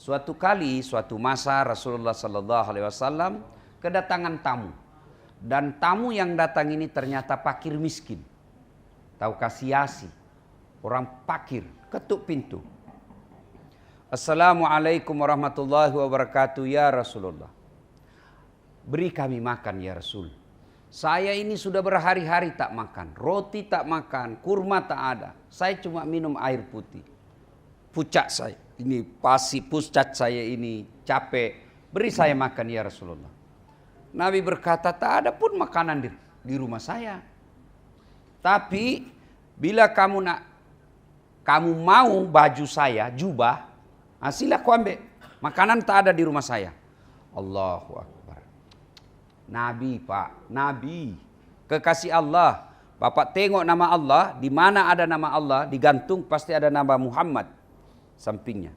Suatu kali, suatu masa Rasulullah Sallallahu Alaihi Wasallam kedatangan tamu. Dan tamu yang datang ini ternyata fakir miskin. Tahu kasiasi. Orang fakir, ketuk pintu. Assalamualaikum warahmatullahi wabarakatuh ya Rasulullah. Beri kami makan ya Rasul. Saya ini sudah berhari-hari tak makan. Roti tak makan, kurma tak ada. Saya cuma minum air putih. Pucat saya. Ini pucat saya ini capek. Beri saya makan ya Rasulullah. Nabi berkata, tak ada pun makanan di rumah saya. Tapi bila kamu mau baju saya, jubah, sila kau ambil. Makanan tak ada di rumah saya. Allahu Akbar. Nabi Pak, Nabi. Kekasih Allah. Bapak tengok nama Allah, di mana ada nama Allah, digantung pasti ada nama Muhammad. Sampingnya.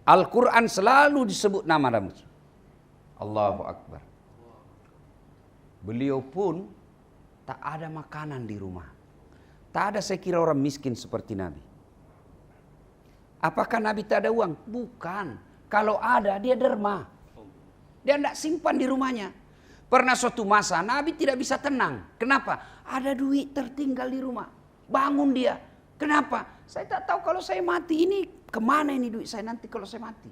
Al-Quran selalu disebut nama Nabi. Allahu Akbar. Beliau pun tak ada makanan di rumah. Tak ada saya kira orang miskin seperti Nabi. Apakah Nabi tak ada uang? Bukan. Kalau ada dia derma. Dia tidak simpan di rumahnya. Pernah suatu masa Nabi tidak bisa tenang. Kenapa? Ada duit tertinggal di rumah. Bangun dia. Kenapa? Saya tak tahu kalau saya mati ini kemana ini duit saya nanti kalau saya mati.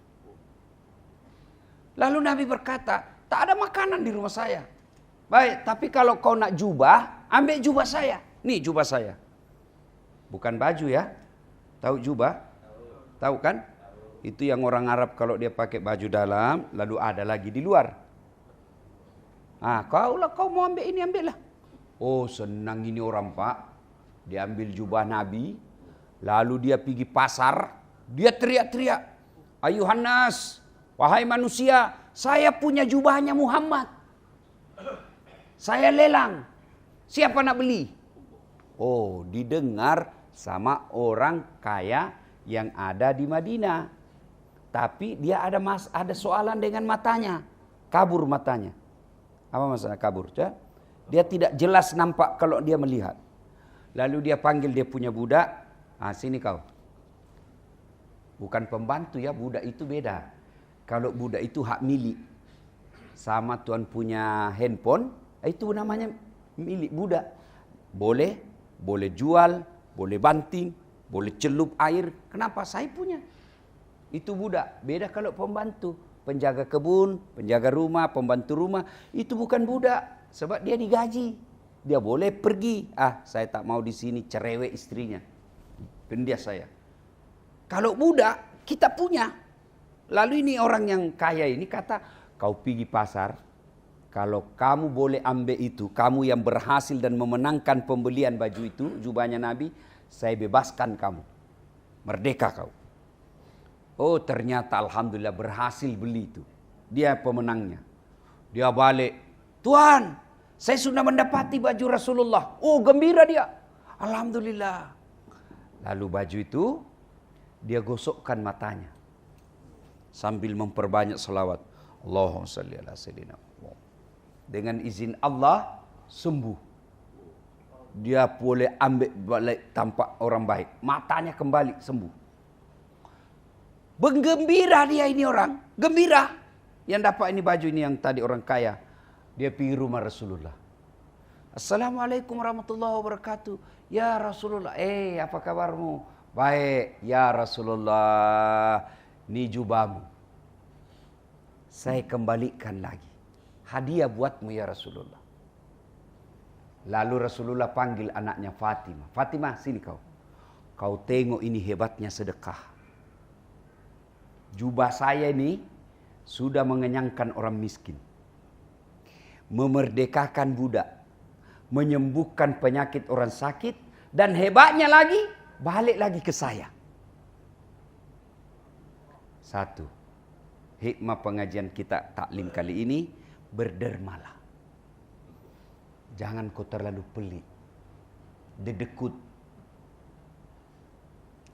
Lalu Nabi berkata, tak ada makanan di rumah saya. Baik, tapi kalau kau nak jubah, ambil jubah saya. Nih jubah saya. Bukan baju ya. Tahu jubah? Tahu kan? Itu yang orang Arab kalau dia pakai baju dalam, lalu ada lagi di luar. Kau mau ambil ini, ambillah. Oh senang ini orang Pak. Dia ambil jubah Nabi, lalu dia pergi pasar, dia teriak-teriak, ayuhan nas, wahai manusia, saya punya jubahnya Muhammad. Saya lelang. Siapa nak beli? Oh, didengar sama orang kaya yang ada di Madinah. Tapi dia ada soalan dengan matanya. Kabur matanya. Apa masalah kabur? Dia tidak jelas nampak kalau dia melihat. Lalu dia panggil dia punya budak. Sini kau. Bukan pembantu ya, budak itu beda. Kalau budak itu hak milik. Sama tuan punya handphone, itu namanya milik budak. Boleh jual, boleh banting, boleh celup air. Kenapa? Saya punya. Itu budak. Beda kalau pembantu. Penjaga kebun, penjaga rumah, pembantu rumah. Itu bukan budak. Sebab dia digaji. Dia boleh pergi. Saya tak mau di sini, cerewet istrinya. Pendias saya. Kalau budak, kita punya. Lalu ini orang yang kaya ini kata, kau pergi pasar. Kalau kamu boleh ambil itu, kamu yang berhasil dan memenangkan pembelian baju itu, jubahnya Nabi, saya bebaskan kamu. Merdeka kau. Oh ternyata alhamdulillah berhasil beli itu. Dia pemenangnya. Dia balik. Tuan, saya sudah mendapati baju Rasulullah. Oh gembira dia. Alhamdulillah. Lalu baju itu dia gosokkan matanya. Sambil memperbanyak salawat. Allahumma salli ala sayyidina. Dengan izin Allah sembuh. Dia boleh ambil balik tampak orang baik. Matanya kembali sembuh. Bergembira dia ini orang. Gembira. Yang dapat ini baju ini yang tadi orang kaya. Dia pergi rumah Rasulullah. Assalamualaikum warahmatullahi wabarakatuh. Ya Rasulullah. Apa kabarmu? Baik. Ya Rasulullah. Ini jubahmu. Saya kembalikan lagi. Hadiah buatmu ya Rasulullah. Lalu Rasulullah panggil anaknya Fatimah. Fatimah sini kau. Kau tengok ini hebatnya sedekah. Jubah saya ini sudah mengenyangkan orang miskin. Memerdekakan budak. Menyembuhkan penyakit orang sakit. Dan hebatnya lagi, balik lagi ke saya. Satu. Hikmah pengajian kita taklim kali ini, berdermalah. Jangan kau terlalu pelit. Dedekut.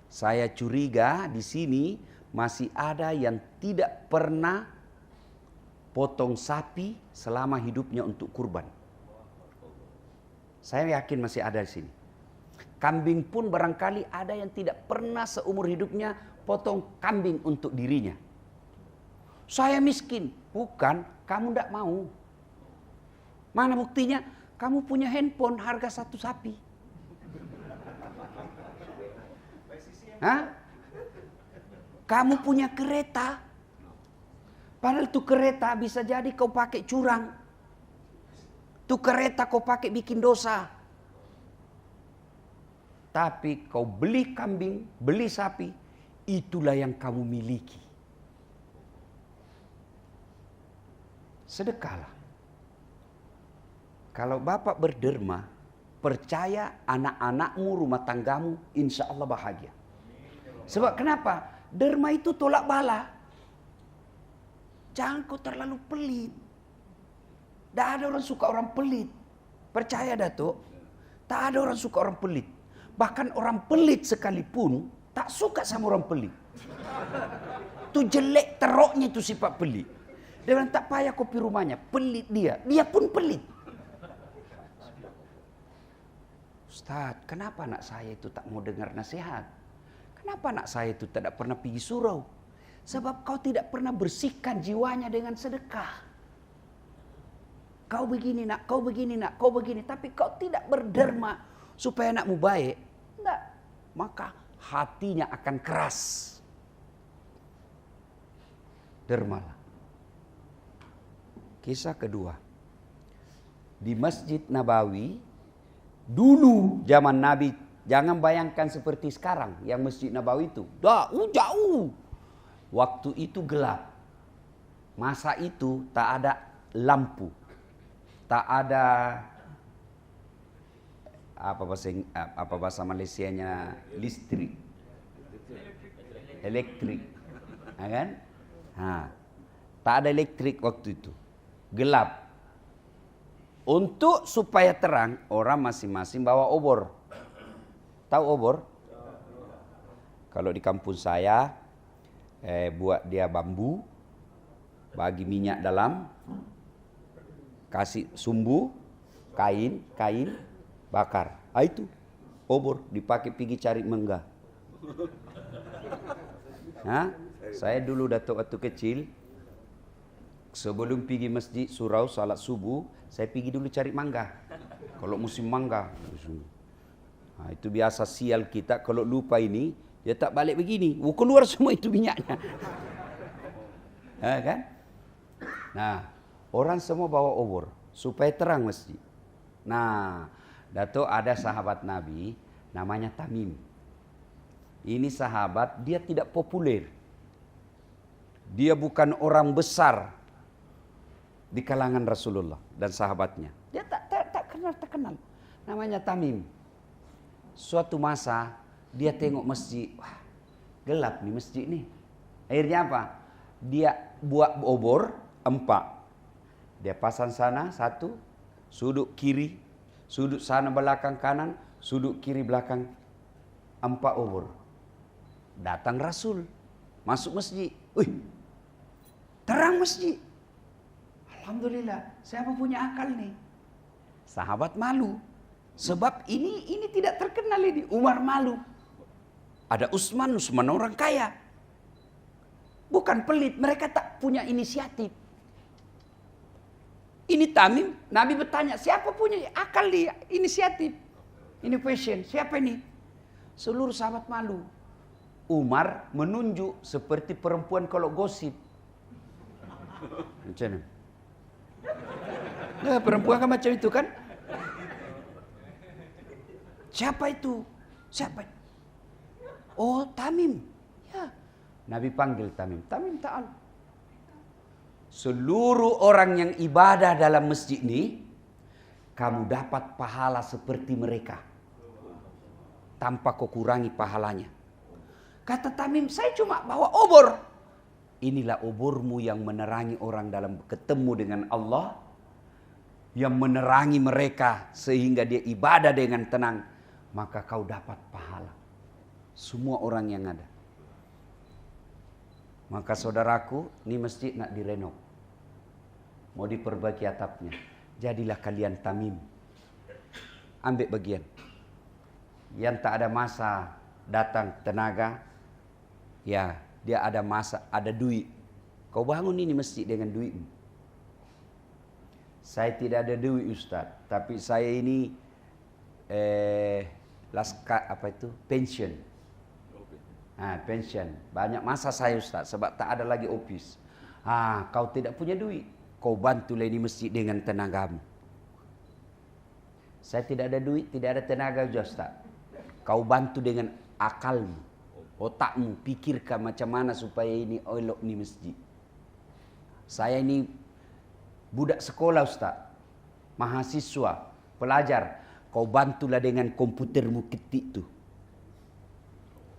Saya curiga di sini masih ada yang tidak pernah potong sapi selama hidupnya untuk kurban. Saya yakin masih ada di sini. Kambing pun barangkali ada yang tidak pernah seumur hidupnya potong kambing untuk dirinya. Saya miskin. Bukan, kamu tidak mau. Mana buktinya? Kamu punya handphone harga 1 sapi. Hah? Kamu punya kereta. Padahal itu kereta bisa jadi kau pakai curang. Itu kereta kau pakai bikin dosa. Tapi kau beli kambing, beli sapi, itulah yang kamu miliki. Sedekahlah. Kalau bapak berderma, percaya anak-anakmu, rumah tanggamu, insya Allah bahagia. Sebab kenapa? Derma itu tolak bala. Jangan kau terlalu pelit. Tak ada orang suka orang pelit. Percaya Datuk, tak ada orang suka orang pelit. Bahkan orang pelit sekalipun tak suka sama orang pelit. Itu jelek teroknya itu sifat pelit. Dia bilang tak payah kopi rumahnya, pelit dia. Dia pun pelit. Ustaz, kenapa anak saya itu tak mau dengar nasihat? Kenapa anak saya itu tidak pernah pergi surau? Sebab kau tidak pernah bersihkan jiwanya dengan sedekah. Kau begini nak, kau begini nak, kau begini. Tapi kau tidak berderma supaya anakmu baik. Tidak. Maka hatinya akan keras. Dermalah. Kisah kedua. Di Masjid Nabawi, dulu zaman Nabi, jangan bayangkan seperti sekarang yang Masjid Nabawi itu. Jauh. Waktu itu gelap. Masa itu tak ada lampu. Tak ada apa bahasa Malaysianya, listrik. Elektrik. Ya kan? Tak ada elektrik waktu itu. Gelap. Untuk supaya terang, orang masing-masing bawa obor. Tahu obor? Kalau di kampung saya, buat dia bambu, bagi minyak dalam, kasih sumbu, kain, bakar. Itu obor dipakai pergi cari mangga. Saya dulu datuk waktu kecil, sebelum pergi masjid surau salat subuh, saya pergi dulu cari mangga. Kalau musim mangga, itu biasa sial kita. Kalau lupa ini, dia tak balik begini. Keluar semua itu minyaknya. Kan? Nah, orang semua bawa obor supaya terang masjid. Nah, Datuk ada sahabat Nabi namanya Tamim. Ini sahabat, dia tidak populer. Dia bukan orang besar di kalangan Rasulullah dan sahabatnya. Dia tak kenal. Namanya Tamim. Suatu masa dia tengok masjid, wah, gelap nih masjid nih. Akhirnya apa? Dia buat obor 4. Dia pasang sana 1, sudut kiri, sudut sana belakang kanan, sudut kiri belakang, 4 obor. Datang Rasul, masuk masjid. Terang masjid. Alhamdulillah, siapa punya akal nih? Sahabat malu. Sebab ini tidak terkenal ini. Umar malu. Ada Utsman orang kaya. Bukan pelit, mereka tak punya inisiatif. Ini Tamim, Nabi bertanya, siapa punya akal dia, inisiatif, innovation, siapa ini? Seluruh sahabat malu. Umar menunjuk seperti perempuan kalau gosip. Macam mana? Nah, perempuan kan macam itu kan? Siapa itu? Siapa? Oh, Tamim. Ya. Nabi panggil Tamim. Tamim ta'al. Seluruh orang yang ibadah dalam masjid ini, kamu dapat pahala seperti mereka. Tanpa kau kurangi pahalanya. Kata Tamim, saya cuma bawa obor. Inilah obormu yang menerangi orang dalam ketemu dengan Allah. Yang menerangi mereka sehingga dia ibadah dengan tenang. Maka kau dapat pahala. Semua orang yang ada. Maka saudaraku, ini masjid nak direnov. Mau diperbaiki atapnya. Jadilah kalian Tamim. Ambil bagian. Yang tak ada masa datang tenaga. Ya, dia ada masa, ada duit. Kau bangun ini masjid dengan duitmu. Saya tidak ada duit Ustaz, tapi saya ini pension. Pension. Banyak masa saya Ustaz, sebab tak ada lagi office. Kau tidak punya duit, kau bantulah ini masjid dengan tenagamu. Saya tidak ada duit, tidak ada tenaga Ustaz. Kau bantu dengan akalmu, otakmu, pikirkan macam mana supaya ini elok ni masjid. Saya ini budak sekolah Ustaz, mahasiswa, pelajar. Kau bantulah dengan komputermu ketik tu.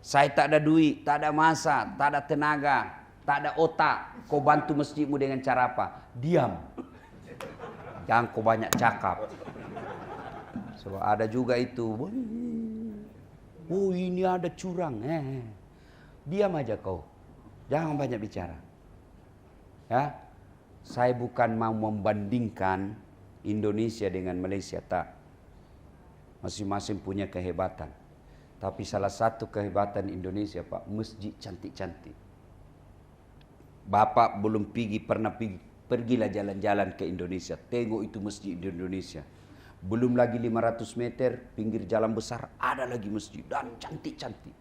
Saya tak ada duit, tak ada masa, tak ada tenaga, tak ada otak. Kau bantu masjidmu dengan cara apa? Diam. Jangan kau banyak cakap. So, ada juga itu. Oh ini ada curang. Diam aja kau. Jangan banyak bicara. Ya. Saya bukan mau membandingkan Indonesia dengan Malaysia, tak. Masing-masing punya kehebatan. Tapi salah satu kehebatan Indonesia, Pak, masjid cantik-cantik. Bapak belum pernah pergilah jalan-jalan ke Indonesia. Tengok itu masjid di Indonesia. Belum lagi 500 meter, pinggir jalan besar, ada lagi masjid. Dan cantik-cantik.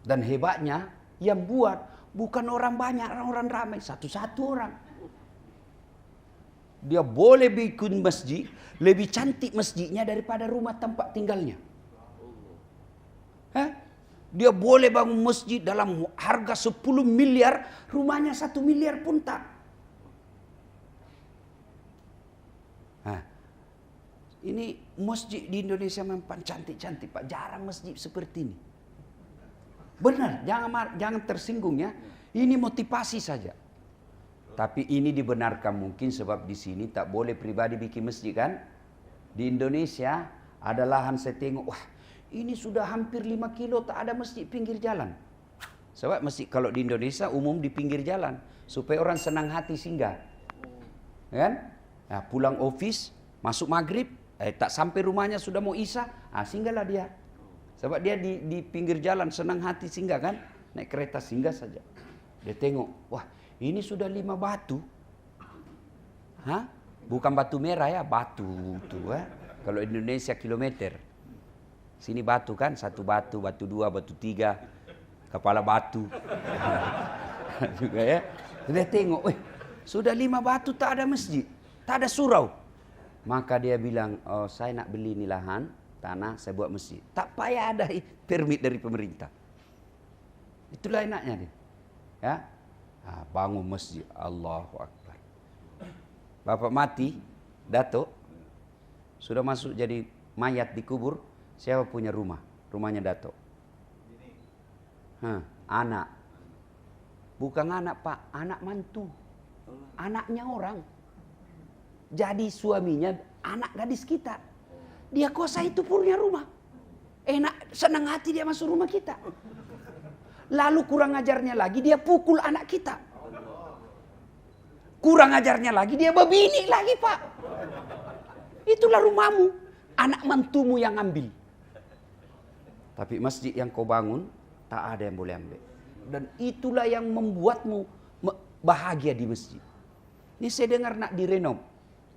Dan hebatnya, yang buat bukan orang banyak, orang ramai. Satu-satu orang. Dia boleh bikin masjid, lebih cantik masjidnya daripada rumah tempat tinggalnya. Dia boleh bangun masjid dalam harga 10 miliar, rumahnya 1 miliar pun tak. Ini masjid di Indonesia memang cantik-cantik, Pak. Jarang masjid seperti ini. Benar, jangan tersinggung ya. Ini motivasi saja. Tapi ini dibenarkan mungkin sebab di sini tak boleh pribadi bikin masjid kan. Di Indonesia ada lahan saya tengok, wah ini sudah hampir 5 kilo tak ada masjid pinggir jalan. Sebab masjid kalau di Indonesia umum di pinggir jalan. Supaya orang senang hati singgah. Kan? Nah, pulang office, masuk maghrib, tak sampai rumahnya sudah mau isya, singgahlah dia. Sebab dia di pinggir jalan senang hati singgah kan. Naik kereta singgah saja. Dia tengok, wah ini sudah 5 batu. Bukan batu merah ya, batu tuh. Kalau Indonesia kilometer. Sini batu kan, 1 batu, batu 2, batu 3. Kepala batu. Juga ya. Dia tengok, sudah 5 batu tak ada masjid. Tak ada surau. Maka dia bilang, saya nak beli ini lahan, tanah, saya buat masjid. Tak payah ada permit dari pemerintah. Itulah enaknya nih. Ya. Bangun masjid. Allahu Akbar. Bapak mati, Datuk, sudah masuk jadi mayat dikubur, siapa punya rumah? Rumahnya Datuk. Anak. Bukan anak, Pak, anak mantu. Anaknya orang. Jadi suaminya anak gadis kita. Dia kuasa itu punya rumah. Enak, senang hati dia masuk rumah kita. Lalu kurang ajarnya lagi dia pukul anak kita. Kurang ajarnya lagi dia berbini lagi, Pak. Itulah rumahmu. Anak mantumu yang ambil. Tapi masjid yang kau bangun, tak ada yang boleh ambil. Dan itulah yang membuatmu bahagia di masjid. Ini saya dengar nak direnov.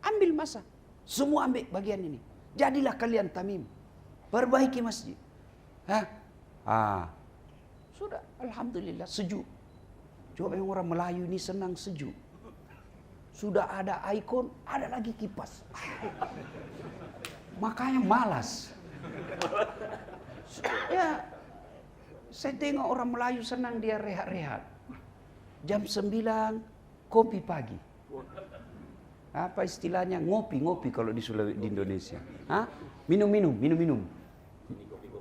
Ambil masa. Semua ambil bagian ini. Jadilah kalian tamim. Perbaiki masjid. Sudah, alhamdulillah sejuk. Coba yang orang Melayu ini senang sejuk. Sudah ada ikon, ada lagi kipas. Makanya malas. Ya, saya tengok orang Melayu senang dia rehat-rehat. Jam 9 kopi pagi. Apa istilahnya? Ngopi kalau di Indonesia. Minum.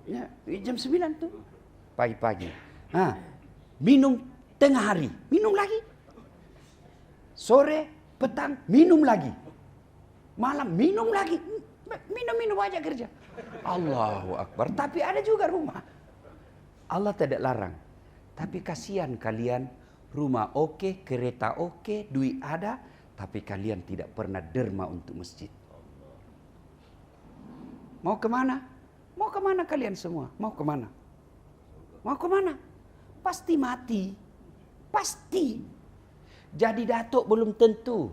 Ya, jam 9 tuh. Pagi-pagi. Minum tengah hari, minum lagi. Sore, petang, minum lagi. Malam, minum lagi. Minum aja kerja. Allahu Akbar. Tapi ada juga rumah. Allah tidak larang. Tapi kasihan kalian, rumah oke, kereta oke, duit ada, tapi kalian tidak pernah derma untuk masjid. Mau kemana? Mau kemana kalian semua? Mau kemana? Pasti mati. Pasti. Jadi datuk belum tentu.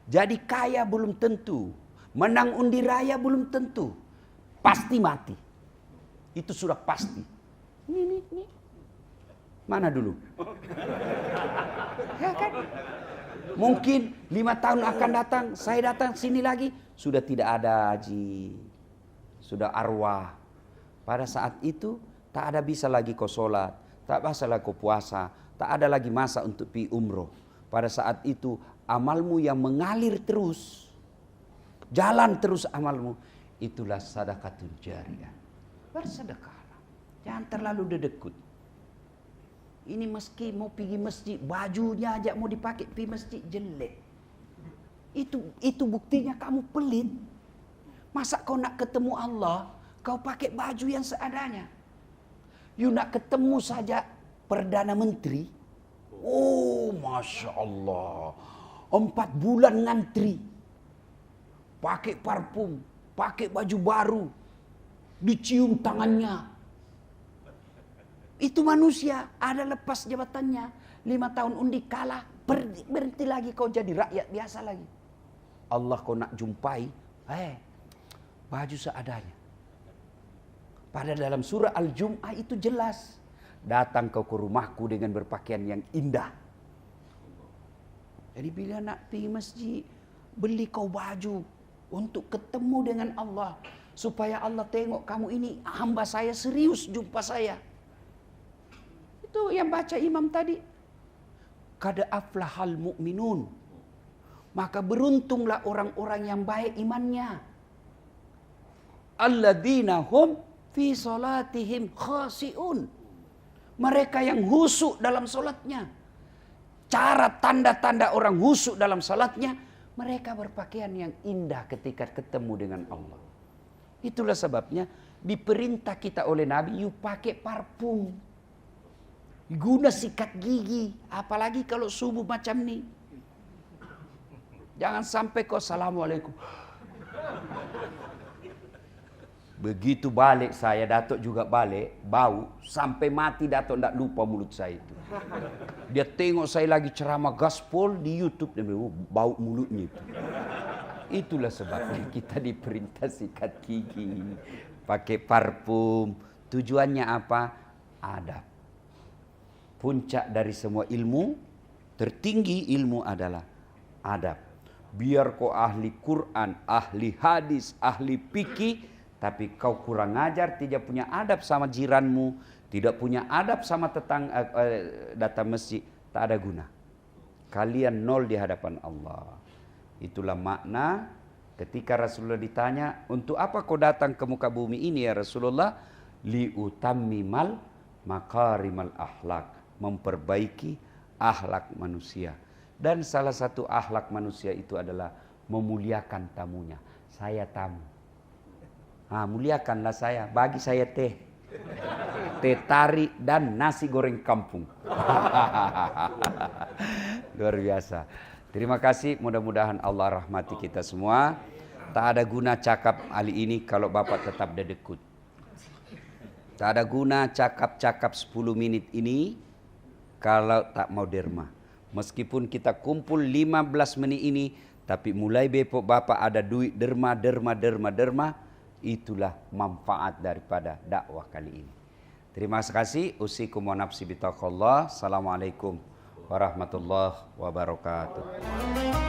Jadi kaya belum tentu. Menang undi raya belum tentu. Pasti mati. Itu sudah pasti. Ini. Mana dulu? Ya kan? Mungkin 5 tahun akan datang, saya datang sini lagi, sudah tidak ada haji. Sudah arwah. Pada saat itu, tak ada bisa lagi kau sholat, tak bisa lagi kau puasa, tak ada lagi masa untuk pergi umroh. Pada saat itu, amalmu yang mengalir terus, jalan terus amalmu, itulah sedekahul jariyah. Bersedekahlah, jangan terlalu dedekut. Ini meski mau pergi masjid, bajunya aja mau dipakai pergi masjid jelek. Itu buktinya kamu pelit. Masa kau nak ketemu Allah, kau pakai baju yang seadanya. You nak ketemu saja Perdana Menteri. Oh, Masya Allah. 4 bulan ngantri. Pakai parfum, pakai baju baru. Dicium tangannya. Itu manusia, ada lepas jabatannya. 5 tahun undi kalah, berhenti lagi kau jadi rakyat biasa lagi. Allah kau nak jumpai, baju seadanya. Pada dalam surah Al-Jum'ah itu jelas. Datang kau ke rumahku dengan berpakaian yang indah. Jadi bila nak pergi masjid, beli kau baju untuk ketemu dengan Allah. Supaya Allah tengok kamu ini hamba saya serius jumpa saya. Itu yang baca imam tadi. Qad aflahal mu'minun. Maka beruntunglah orang-orang yang baik imannya. Alladzina hum fi salatihim khasi'un. Mereka yang husuk dalam salatnya. Cara tanda-tanda orang husuk dalam salatnya, mereka berpakaian yang indah ketika ketemu dengan Allah. Itulah sebabnya diperintah kita oleh Nabi, you pakai parfum. Guna sikat gigi, apalagi kalau subuh macam ni. Jangan sampai kau assalamualaikum. Begitu balik saya, Datuk juga balik, bau, sampai mati Datuk tidak lupa mulut saya itu. Dia tengok saya lagi ceramah gaspol di YouTube, dia bilang, bau mulutnya itu. Itulah sebabnya kita diperintah sikat gigi, pakai parfum. Tujuannya apa? Adab. Puncak dari semua ilmu, tertinggi ilmu adalah adab. Biar kau ahli Quran, ahli hadis, ahli fikih, tapi kau kurang ajar, tidak punya adab sama jiranmu, tidak punya adab sama tetangga, datang masjid, tak ada guna. Kalian nol di hadapan Allah. Itulah makna ketika Rasulullah ditanya, untuk apa kau datang ke muka bumi ini ya Rasulullah? Liutammimal makarimal akhlak. Memperbaiki akhlak manusia. Dan salah satu akhlak manusia itu adalah memuliakan tamunya. Saya tamu. Muliakanlah saya, bagi saya teh. Teh tarik dan nasi goreng kampung. Luar biasa. Terima kasih, mudah-mudahan Allah rahmati kita semua. Tak ada guna cakap kali ini kalau Bapak tetap dedekut. Tak ada guna cakap-cakap 10 menit ini kalau tak mau derma. Meskipun kita kumpul 15 menit ini, tapi mulai besok Bapak ada duit derma, itulah manfaat daripada dakwah kali ini. Terima kasih. Usikum wa nafsi bitaqallah. Assalamualaikum warahmatullahi wabarakatuh.